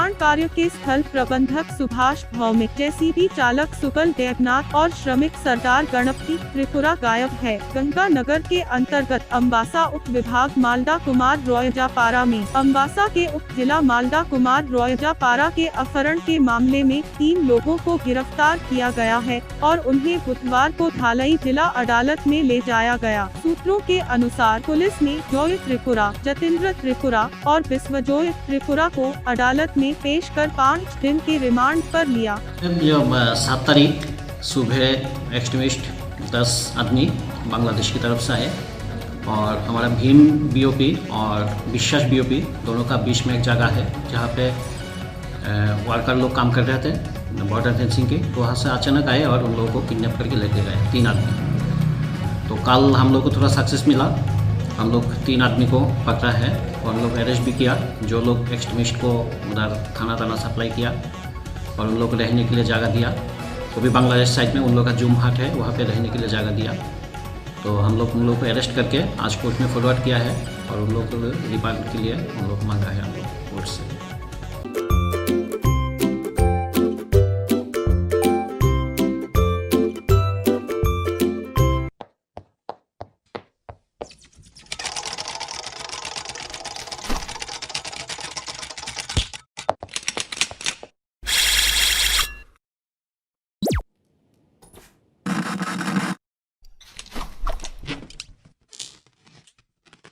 निर्माण कार्य के स्थल प्रबंधक सुभाष भौमिक, जेसीबी चालक सुकल देवनाथ और श्रमिक सरदार गणपति त्रिपुरा गायब है। गंगानगर के अंतर्गत अम्बासा उप विभाग मालदा कुमार रोयजापारा में अम्बासा के उप जिला मालदा कुमार रोयजापारा के अपहरण के मामले में 3 लोगों को गिरफ्तार किया गया है और उन्हें बुधवार को धालई जिला अदालत में ले जाया गया। सूत्रों के अनुसार पुलिस ने जोय त्रिपुरा, जतेंद्र त्रिपुरा और विश्वजोय त्रिपुरा को अदालत में पेश कर 5 दिन के रिमांड पर लिया। 7 तारीख सुबह एक्सट्रीमिस्ट 10 आदमी बांग्लादेश की तरफ से आए और हमारा भीम बीओपी और विश्वास बीओपी दोनों का बीच में एक जगह है जहाँ पे वर्कर लोग काम कर रहे थे बॉर्डर फेंसिंग के, तो वहाँ से अचानक आए और उन लोगों को किडनैप करके लेके गए 3 आदमी। तो कल हम लोग को थोड़ा सक्सेस मिला, हम लोग 3 आदमी को पकड़ा है और हम लोग अरेस्ट भी किया। जो लोग एक्सट्रीमिस्ट को उधर खाना ताना सप्लाई किया और उन लोग को रहने के लिए जगह दिया, वो भी बांग्लादेश साइड में उन लोग का जूम हाट है, वहाँ पे रहने के लिए जगह दिया। तो हम लोग उन लोग को अरेस्ट करके आज कोर्ट में फॉरवर्ड किया है और उन लोग को रिमांड के लिए उन लोग मांगा है हम लोग कोर्ट से।